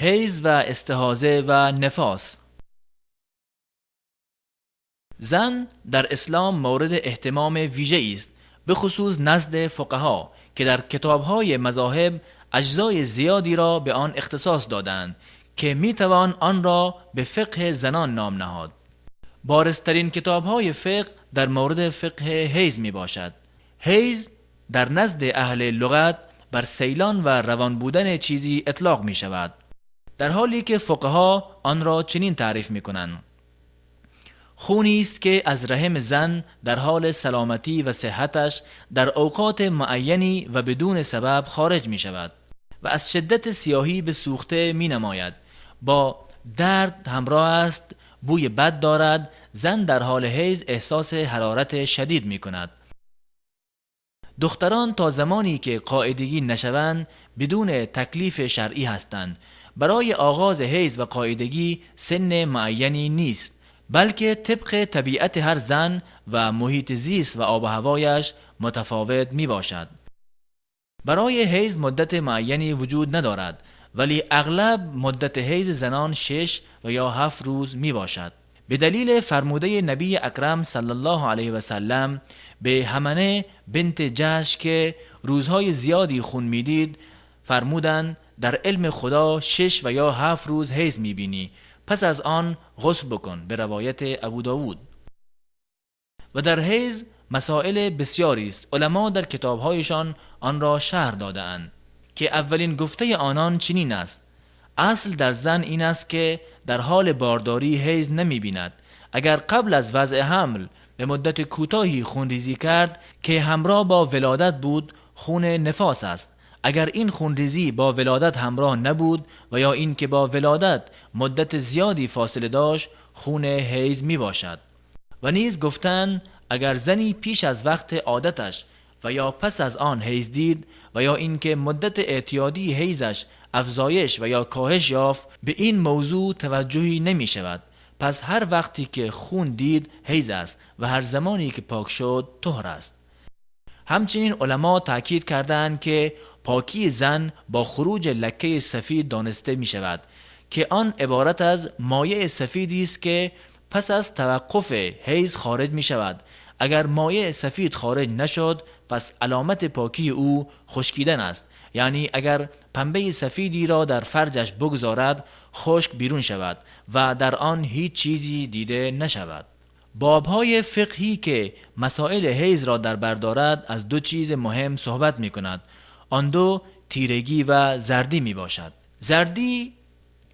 حیض و استحاضه و نفاس. زن در اسلام مورد اهتمام ویژه‌ای است، به خصوص نزد فقها که در کتاب‌های مذاهب اجزای زیادی را به آن اختصاص دادند که میتوان آن را به فقه زنان نام نهاد. بارزترین کتاب‌های فقه در مورد فقه حیض می باشد. حیض در نزد اهل لغت بر سیلان و روان بودن چیزی اطلاق می شود، در حالی که فقها آن را چنین تعریف می کنند: خونی است که از رحم زن در حال سلامتی و صحتش در اوقات معینی و بدون سبب خارج می شود و از شدت سیاهی به سوخته می نماید، با درد همراه است، بوی بد دارد. زن در حال حیض احساس حرارت شدید می کند. دختران تا زمانی که قاعدگی نشوند بدون تکلیف شرعی هستند. برای آغاز حیض و قاعدگی سن معینی نیست، بلکه طبق طبیعت هر زن و محیط زیست و آب و هوایش متفاوت می باشد. برای حیض مدت معینی وجود ندارد، ولی اغلب مدت حیض زنان 6 و یا 7 روز می باشد. به دلیل فرموده نبی اکرم صلی الله علیه و سلم به حمنه بنت جحش که روزهای زیادی خون می دید، فرمودند در علم خدا 6 و یا 7 روز حیض می بینی، پس از آن غسل بکن، به روایت ابو داود. و در حیض مسائل بسیاری است. علما در کتابهایشان آن را شرح داده اند که اولین گفته آنان چنین است: اصل در زن این است که در حال بارداری حیض نمی بیند. اگر قبل از وضع حمل به مدت کوتاهی خونریزی کرد که همراه با ولادت بود، خون نفاس است. اگر این خونریزی با ولادت همراه نبود و یا این که با ولادت مدت زیادی فاصله داشت، خون حیض می باشد. و نیز گفتند اگر زنی پیش از وقت عادتش و یا پس از آن حیض دید و یا اینکه مدت اعتیادی حیضش افزایش و یا کاهش یافت، به این موضوع توجهی نمی شود. پس هر وقتی که خون دید حیض است و هر زمانی که پاک شد طهر است. همچنین علما تاکید کردند که پاکی زن با خروج لکه سفید دانسته می شود که آن عبارت از مایع سفیدی است که پس از توقف حیض خارج می شود. اگر مایع سفید خارج نشد، پس علامت پاکی او خشکیدن است، یعنی اگر پنبه سفیدی را در فرجش بگذارد خشک بیرون شود و در آن هیچ چیزی دیده نشود. بابهای فقهی که مسائل حیض را در بر دارد از دو چیز مهم صحبت می کند. آن دو تیرگی و زردی می باشد. زردی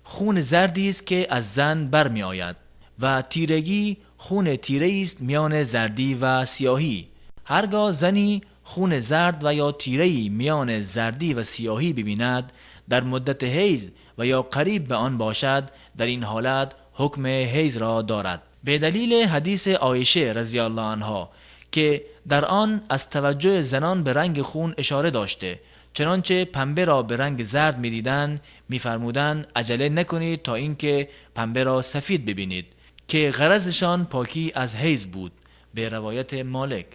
خون زردی است که از زن برمی آید و تیرگی خون تیره است میان زردی و سیاهی. هرگاه زنی خون زرد و یا تیره‌ای میان زردی و سیاهی ببیند در مدت حیض و یا قریب به آن باشد، در این حالت حکم حیض را دارد، به دلیل حدیث عایشه رضی الله عنها که در آن از توجه زنان به رنگ خون اشاره داشته. چنانچه پنبه را به رنگ زرد می‌دیدند می‌فرمودند عجله نکنید تا اینکه پنبه را سفید ببینید، که غرضشان پاکی از حیض بود، به روایت مالک.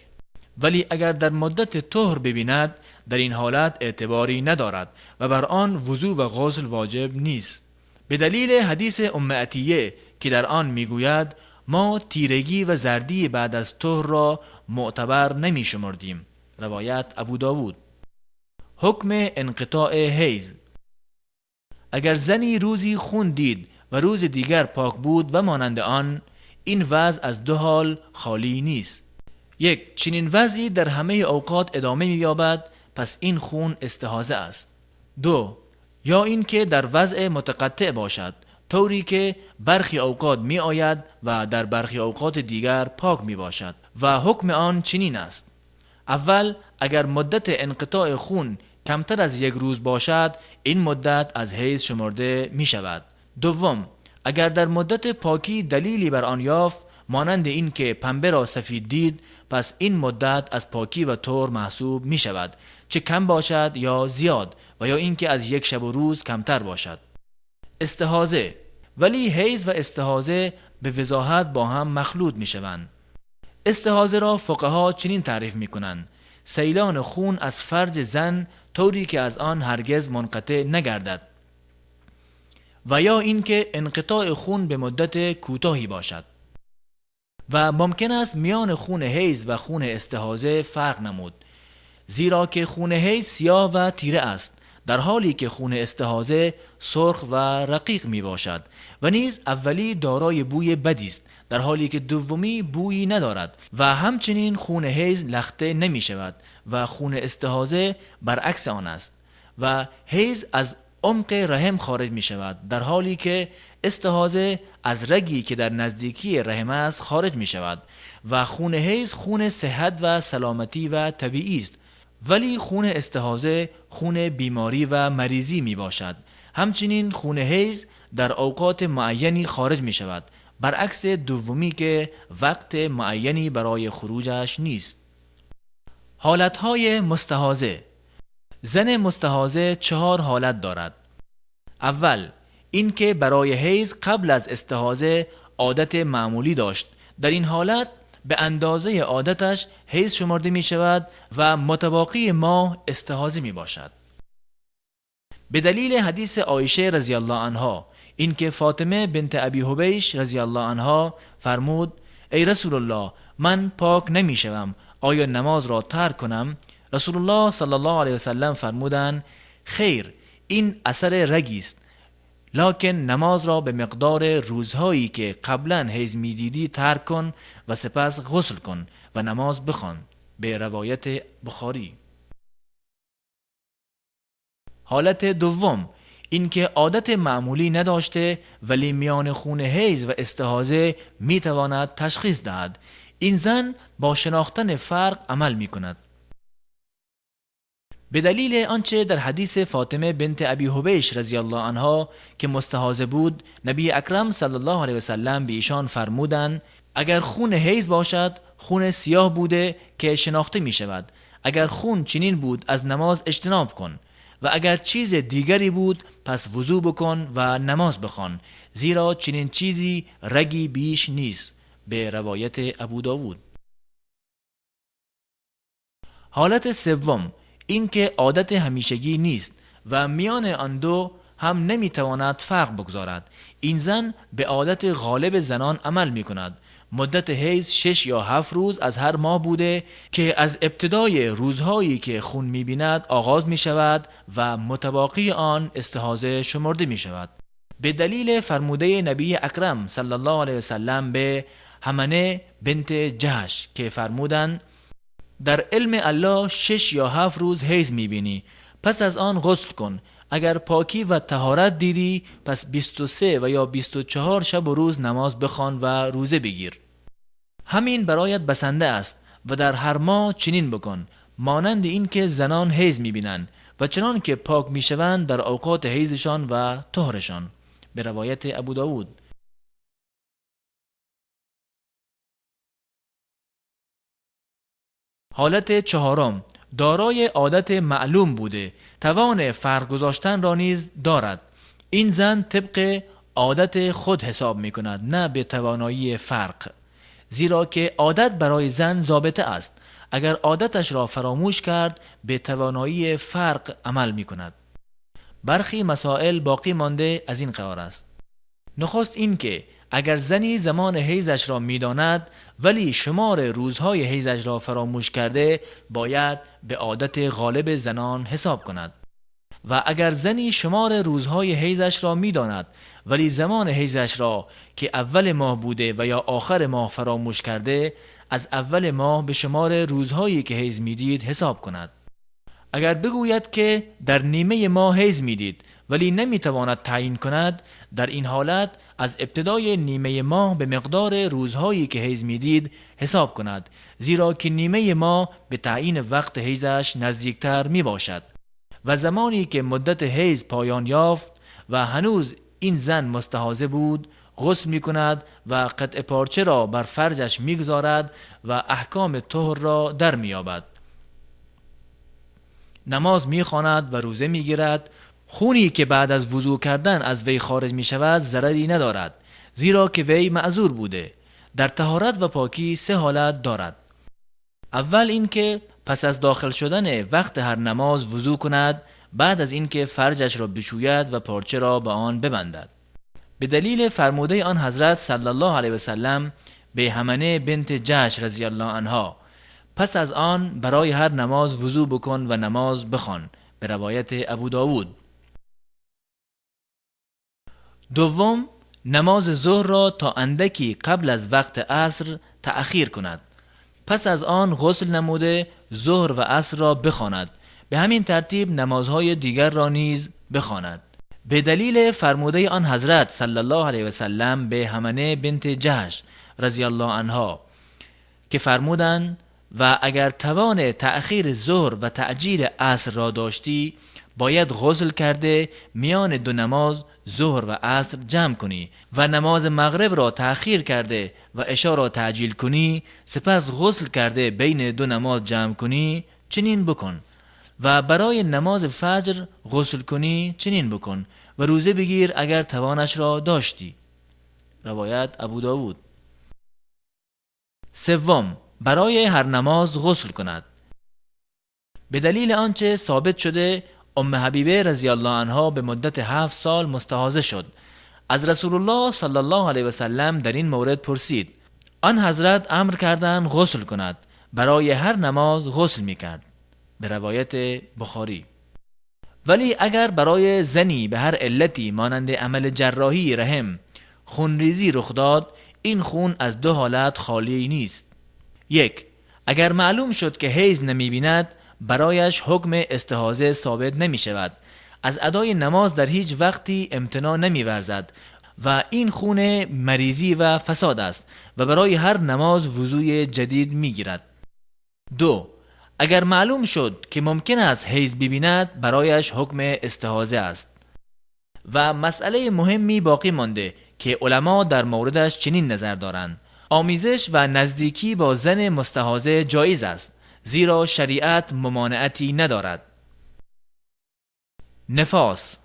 ولی اگر در مدت طهر ببیند در این حالت اعتباری ندارد و بر آن وضو و غسل واجب نیست، به دلیل حدیث ام عطیه که در آن میگوید ما تیرگی و زردی بعد از طهر را معتبر نمی شمردیم، روایت ابو داود. حکم انقطاع حیض: اگر زنی روزی خون دید و روز دیگر پاک بود و مانند آن، این وضع از دو حال خالی نیست. یک، چنین وضعی در همه اوقات ادامه می‌یابد، پس این خون استحاضه است. دو، یا این که در وضع متقطع باشد، طوری که برخی اوقات می آید و در برخی اوقات دیگر پاک می باشد و حکم آن چنین است: اول، اگر مدت انقطاع خون کمتر از 1 روز باشد، این مدت از حیض شمرده می شود. دوم، اگر در مدت پاکی دلیلی بر آن یافت، مانند این که پنبه را سفید دید، پس این مدت از پاکی و طهر محسوب می شود، چه کم باشد یا زیاد، و یا این که از 1 شب و روز کمتر باشد. استحاضه: ولی حیض و استحاضه به وضاحت با هم مخلوط می شوند. استحاضه را فقها چنین تعریف می کنند: سیلان خون از فرج زن طوری که از آن هرگز منقطع نگردد. و یا اینکه انقطاع خون به مدت کوتاهی باشد. و ممکن است میان خون حیض و خون استحاضه فرق نمود، زیرا که خون حیض سیاه و تیره است، در حالی که خون استحاضه سرخ و رقیق می باشد و نیز اولی دارای بوی بدی است، در حالی که دومی بویی ندارد و همچنین خون حیض لخته نمی شود و خون استحاضه برعکس آن است و حیض از عمق رحم خارج می شود، در حالی که استحاضه از رگی که در نزدیکی رحم است خارج می شود و خون حیض خون صحت و سلامتی و طبیعی است، ولی خون استحاضه خون بیماری و مریضی می باشد. همچنین خون حیض در اوقات معینی خارج می شود، برعکس دومی که وقت معینی برای خروجش نیست. حالتهای مستحاضه. زن مستحاضه 4 حالت دارد. اول، اینکه برای حیض قبل از استحاضه عادت معمولی داشت. در این حالت به اندازه عادتش حیض شمرده می شود و متباقی ماه استحاضه می باشد. به دلیل حدیث عایشه رضی الله عنها، اینکه فاطمه بنت ابی حبیش رضی الله عنها فرمود: ای رسول الله، من پاک نمی شوم، آیا نماز را ترک کنم؟ رسول الله صلی الله علیه وسلم فرمودند: خیر، این اثر رگی است، لکن نماز را به مقدار روزهایی که قبلا حیض می‌دیدی ترک کن و سپس غسل کن و نماز بخوان. به روایت بخاری. حالت دوم، اینکه عادت معمولی نداشته ولی میان خون حیض و استحاضه میتواند تشخیص دهد. این زن با شناختن فرق عمل میکند. به دلیل آنچه در حدیث فاطمه بنت ابی حبیش رضی الله عنها که مستحاضه بود، نبی اکرم صلی الله علیه وسلم به ایشان فرمودند: اگر خون حیض باشد خون سیاه بوده که شناخته می شود، اگر خون چنین بود از نماز اجتناب کن و اگر چیز دیگری بود پس وضو بکن و نماز بخوان، زیرا چنین چیزی رگی بیش نیست. به روایت ابو داود. حالت سوم، این که عادت همیشگی نیست و میان آن دو هم نمیتواند فرق بگذارد. این زن به عادت غالب زنان عمل می کند. مدت حیض 6 یا 7 روز از هر ماه بوده که از ابتدای روزهایی که خون می بیند آغاز می شود و متباقی آن استحاضه شمرده می شود. به دلیل فرموده نبی اکرم صلی الله علیه وسلم به حمنه بنت جهش که فرمودند: در علم الله 6 یا 7 روز حیض میبینی، پس از آن غسل کن. اگر پاکی و طهارت دیدی پس 23 و یا 24 شب و روز نماز بخوان و روزه بگیر. همین برایت بسنده است و در هر ماه چنین بکن، مانند این که زنان حیض میبینند و چنان که پاک میشوند در اوقات حیضشان و طهرشان. به روایت ابو داود. حالت چهارم، دارای عادت معلوم بوده، توان فرق گذاشتن را نیز دارد. این زن طبق عادت خود حساب می کند، نه به توانایی فرق، زیرا که عادت برای زن ضابطه است. اگر عادتش را فراموش کرد به توانایی فرق عمل می کند. برخی مسائل باقی مانده از این قرار است. نخست این که اگر زنی زمان حیضش را می‌داند ولی شمار روزهای حیضش را فراموش کرده، باید به عادت غالب زنان حساب کند. و اگر زنی شمار روزهای حیضش را می‌داند ولی زمان حیضش را که اول ماه بوده و یا آخر ماه فراموش کرده، از اول ماه به شمار روزهایی که حیض می‌دید حساب کند. اگر بگوید که در نیمه ماه حیض می‌دید ولی نمیتواند تعیین کند، در این حالت از ابتدای نیمه ماه به مقدار روزهایی که حیض میدید حساب کند، زیرا که نیمه ماه به تعیین وقت حیضش نزدیکتر می باشد و زمانی که مدت حیض پایان یافت و هنوز این زن مستحاضه بود، غسل می کند و قطع پارچه را بر فرجش می گذارد و احکام طهر را در می یابد. نماز می خواند و روزه می گیرد. خونی که بعد از وضو کردن از وی خارج می شود ضرری ندارد، زیرا که وی معذور بوده. در طهارت و پاکی 3 حالت دارد. اول این که پس از داخل شدن وقت هر نماز وضو کند بعد از اینکه فرجش را بشوید و پارچه را به آن ببندد. به دلیل فرموده آن حضرت صلی الله علیه و سلم به حمنه بنت جحش رضی الله عنها: پس از آن برای هر نماز وضو بکن و نماز بخوان، به روایت ابو داود. دوم، نماز ظهر را تا اندکی قبل از وقت عصر تأخیر کند. پس از آن غسل نموده ظهر و عصر را بخواند. به همین ترتیب نمازهای دیگر را نیز بخواند. به دلیل فرموده آن حضرت صلی الله علیه و سلم به حمنه بنت جحش رضی الله عنها که فرمودند: و اگر توان تأخیر ظهر و تعجیل عصر را داشتی، باید غسل کرده میان دو نماز ظهر و عصر جمع کنی و نماز مغرب را تأخیر کرده و عشا را تعجیل کنی، سپس غسل کرده بین دو نماز جمع کنی، چنین بکن. و برای نماز فجر غسل کنی، چنین بکن و روزه بگیر اگر توانش را داشتی. روایت ابو داود. سوم، برای هر نماز غسل کند. به دلیل آنچه ثابت شده ام حبیبه رضی الله عنها به مدت 7 سال مستحاضه شد. از رسول الله صلی الله علیه و سلم در این مورد پرسید. آن حضرت امر کردند غسل کند. برای هر نماز غسل می‌کرد، به روایت بخاری. ولی اگر برای زنی به هر علتی مانند عمل جراحی رحم خونریزی رخ داد، این خون از دو حالت خالی نیست. 1. اگر معلوم شد که حیض نمی‌بیند، برایش حکم استحاضه ثابت نمی شود. از ادای نماز در هیچ وقتی امتناع نمی ورزد و این خون مریضی و فساد است و برای هر نماز وضوء جدید می گیرد. 2. اگر معلوم شد که ممکن است حیض ببیند، برایش حکم استحاضه است. و مسئله مهمی باقی مانده که علما در موردش چنین نظر دارند: آمیزش و نزدیکی با زن مستحاضه جایز است، زیرا شریعت ممانعتی ندارد. نفاس.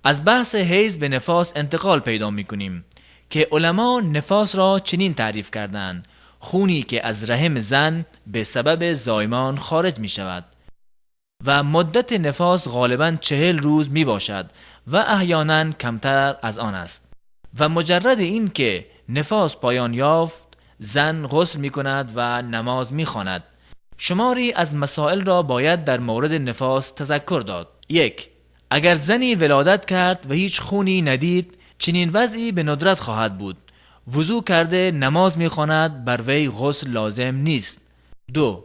از بحث حیض به نفاس انتقال پیدا می کنیم که علما نفاس را چنین تعریف کردند: خونی که از رحم زن به سبب زایمان خارج می شود و مدت نفاس غالباً 40 روز می باشد و احیانا کمتر از آن است. و مجرد این که نفاس پایان یافت، زن غسل می کند و نماز می خواند. شماری از مسائل را باید در مورد نفاس تذکر داد. 1. اگر زنی ولادت کرد و هیچ خونی ندید، چنین وضعی به ندرت خواهد بود. وضو کرده نماز می‌خواند، بر وی غسل لازم نیست. 2.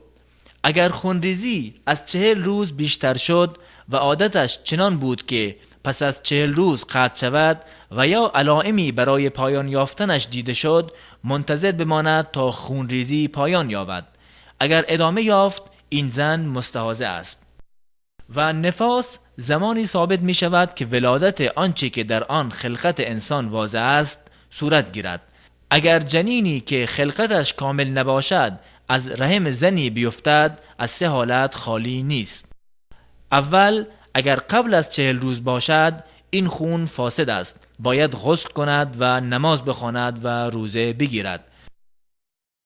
اگر خونریزی از 40 روز بیشتر شد و عادتش چنان بود که پس از 40 روز قطع شود و یا علائمی برای پایان یافتنش دیده شد، منتظر بماند تا خونریزی پایان یابد. اگر ادامه یافت، این زن مستحاضه است. و نفاس زمانی ثابت می شود که ولادت آنچه که در آن خلقت انسان واضح است صورت گیرد. اگر جنینی که خلقتش کامل نباشد از رحم زنی بیفتد، از 3 حالت خالی نیست. اول، اگر قبل از 40 روز باشد، این خون فاسد است، باید غسل کند و نماز بخواند و روزه بگیرد.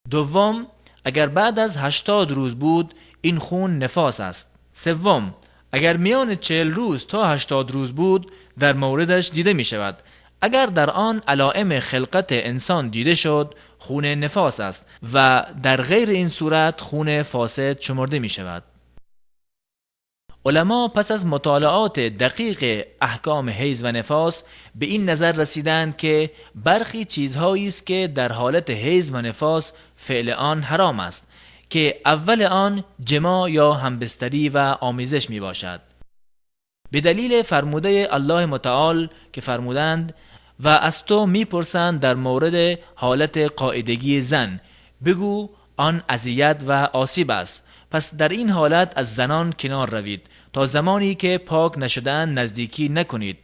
دوم، اگر بعد از 80 روز بود، این خون نفاس است. سوم، اگر میان 40 روز تا 80 روز بود، در موردش دیده می شود. اگر در آن علائم خلقت انسان دیده شد، خون نفاس است و در غیر این صورت خون فاسد شمرده می شود. علما پس از مطالعات دقیق احکام حیض و نفاس به این نظر رسیدند که برخی چیزهایی است که در حالت حیض و نفاس فعل آن حرام است، که اول آن جماع یا همبستری و آمیزش می باشد. به دلیل فرموده الله متعال که فرمودند: و از تو می پرسند در مورد حالت قاعدگی زن، بگو آن اذیت و آسیب است. پس در این حالت از زنان کنار روید تا زمانی که پاک نشدن نزدیکی نکنید.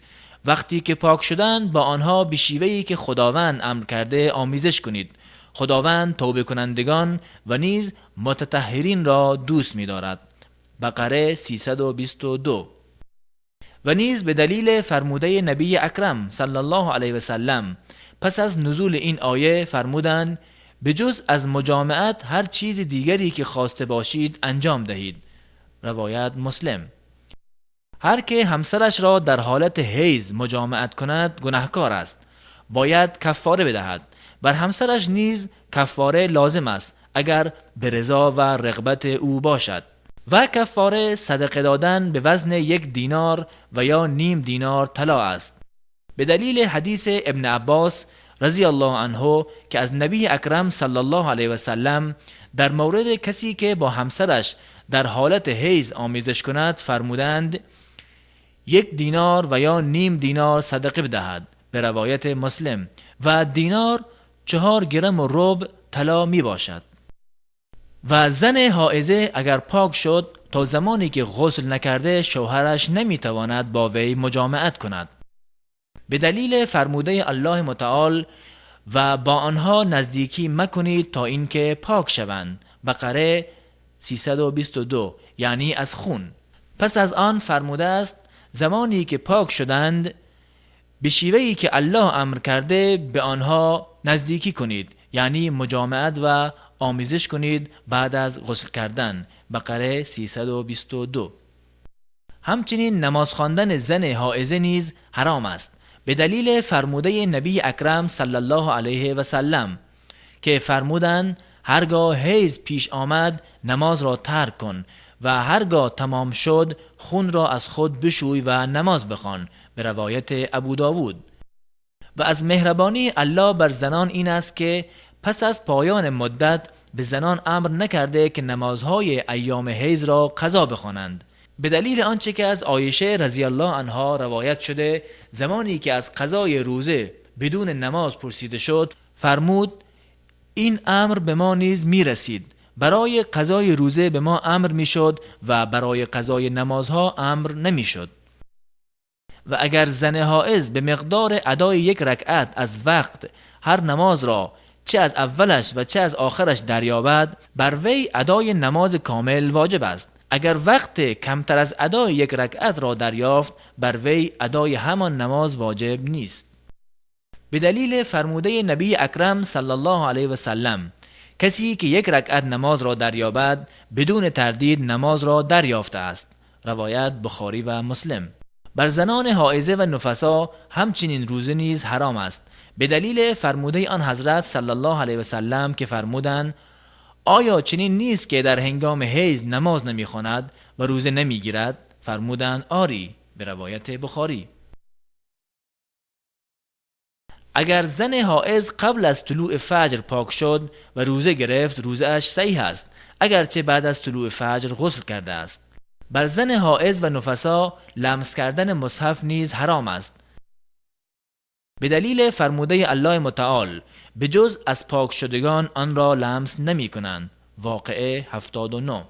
وقتی که پاک شدن، با آنها به شیوهی که خداوند امر کرده آمیزش کنید. خداوند توبه کنندگان و نیز متطهرین را دوست می دارد. بقره 322. و نیز به دلیل فرموده نبی اکرم صلی الله علیه و سلم پس از نزول این آیه فرمودند: به جز از مجامعت هر چیز دیگری که خواسته باشید انجام دهید. روایت مسلم. هر که همسرش را در حالت حیض مجامعت کند گناهکار است، باید کفاره بدهد. بر همسرش نیز کفاره لازم است اگر به رضا و رغبت او باشد. و کفاره صدقه دادن به وزن 1 دینار و یا نیم دینار طلا است، به دلیل حدیث ابن عباس رضی الله عنه که از نبی اکرم صلی الله علیه و سلم در مورد کسی که با همسرش در حالت حیض آمیزش کند فرمودند 1 دینار و یا نیم دینار صدقه بدهد، به روایت مسلم، و دینار 4 گرم و ربع طلا می باشد. و زن حائضه اگر پاک شد تا زمانی که غسل نکرده شوهرش نمی تواند با وی مجامعت کند، به دلیل فرموده الله متعال و با آنها نزدیکی مکنید تا اینکه پاک شوند، بقره 322، یعنی از خون. پس از آن فرموده است زمانی که پاک شدند به شیوهی که الله امر کرده به آنها نزدیکی کنید، یعنی مجامعت و آمیزش کنید بعد از غسل کردن، بقره 322. همچنین نماز خواندن زن حائضه نیز حرام است، به دلیل فرموده نبی اکرم صلی الله علیه و سلم که فرمودند هرگاه حیض پیش آمد نماز را ترک کن و هرگاه تمام شد خون را از خود بشوی و نماز بخوان، به روایت ابو داود. و از مهربانی الله بر زنان این است که پس از پایان مدت به زنان امر نکرده که نمازهای ایام حیض را قضا بخوانند، به دلیل آنچه که از عایشه رضی الله عنها روایت شده زمانی که از قضای روزه بدون نماز پرسیده شد فرمود این امر به ما نیز می رسید، برای قضای روزه به ما امر می شد و برای قضای نمازها امر نمی شد. و اگر زن حائض به مقدار ادای 1 رکعت از وقت هر نماز را چه از اولش و چه از آخرش دریابد بر وی ادای نماز کامل واجب است. اگر وقت کمتر از ادای 1 رکعت را دریافت بر وی ادای همان نماز واجب نیست، به دلیل فرموده نبی اکرم صلی الله علیه و سلم کسی که 1 رکعت نماز را دریابد بدون تردید نماز را دریافته است، روایت بخاری و مسلم. بر زنان حائضه و نفسا همچنین روزه نیز حرام است، به دلیل فرموده آن حضرت صلی الله علیه و سلم که فرمودند آیا چنین نیست که در هنگام حیض نماز نمی‌خواند و روزه نمی‌گیرد؟ فرمودند آری، به روایت بخاری. اگر زن حائض قبل از طلوع فجر پاک شد و روزه گرفت روزه‌اش صحیح است، اگرچه بعد از طلوع فجر غسل کرده است. بر زن حائض و نفسا لمس کردن مصحف نیز حرام است، به دلیل فرموده الله متعال به جز از پاک شدگان آن را لمس نمی کنند، واقعه 79.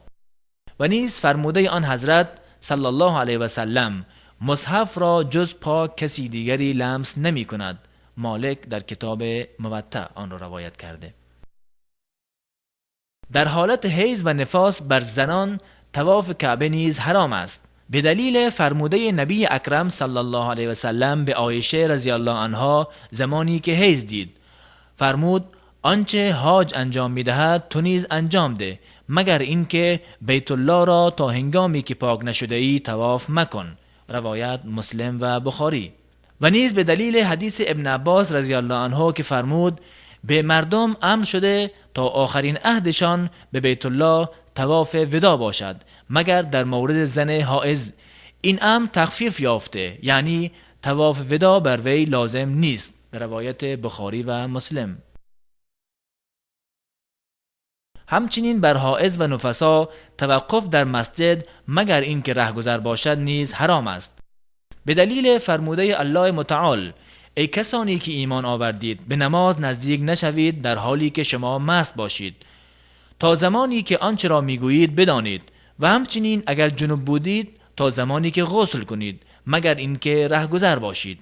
و نیز فرموده آن حضرت صلی الله علیه و سلم مصحف را جز پاک کسی دیگری لمس نمی کند، مالک در کتاب موطأ آن را روایت کرده. در حالت حیض و نفاس بر زنان طواف کعبه نیز حرام است، به دلیل فرموده نبی اکرم صلی الله علیه و سلم به عایشه رضی الله عنها زمانی که حیض دید فرمود آنچه حاج انجام می‌دهد تو نیز انجام ده، مگر اینکه بیت الله را تا هنگامی که پاک نشده ای طواف مکن، روایت مسلم و بخاری. و نیز به دلیل حدیث ابن عباس رضی الله عنه که فرمود به مردم امر شده تا آخرین عهدشان به بیت الله طواف ودا باشد، مگر در مورد زن حائض این امر تخفیف یافته، یعنی طواف ودا بر وی لازم نیست، به روایت بخاری و مسلم. همچنین بر حائض و نفسا توقف در مسجد مگر اینکه رهگذر باشد نیز حرام است، به دلیل فرموده الله متعال ای کسانی که ایمان آوردید به نماز نزدیک نشوید در حالی که شما مست باشید تا زمانی که آنچه را میگویید بدانید، و همچنین اگر جنوب بودید تا زمانی که غسل کنید مگر اینکه رهگذر باشید.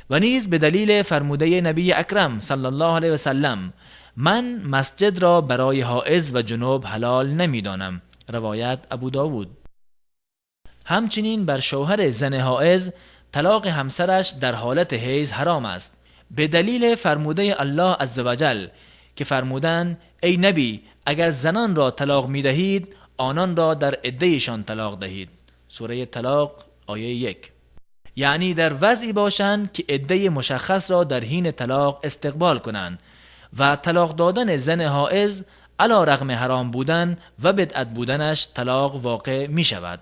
و نیز به دلیل فرموده نبی اکرم صلی الله علیه و سلم من مسجد را برای حائض و جنوب حلال نمیدانم، روایت ابو داود. همچنین بر شوهر زن حائض طلاق همسرش در حالت حیض حرام است، به دلیل فرموده الله عزوجل که فرمودند ای نبی اگر زنان را طلاق می دهید آنان را در عدهشان طلاق دهید، سوره طلاق آیه 1. یعنی در وضعی باشند که عده مشخص را در حین طلاق استقبال کنند و طلاق دادن زن حائض علی رغم حرام بودن و بدعت بودنش طلاق واقع می شود.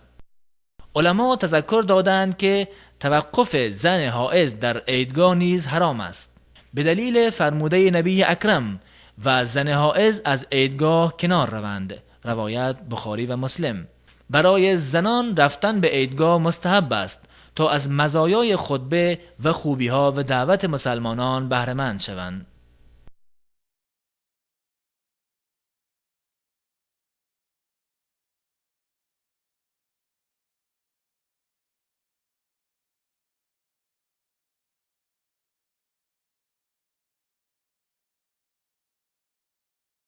علما تذکر دادند که توقف زن حائض در عیدگاه نیز حرام است، به دلیل فرموده نبی اکرم و زن حائض از عیدگاه کنار روند، روایت بخاری و مسلم. برای زنان رفتن به عیدگاه مستحب است تا از مزایای خطبه و خوبی‌ها و دعوت مسلمانان بهره مند شوند.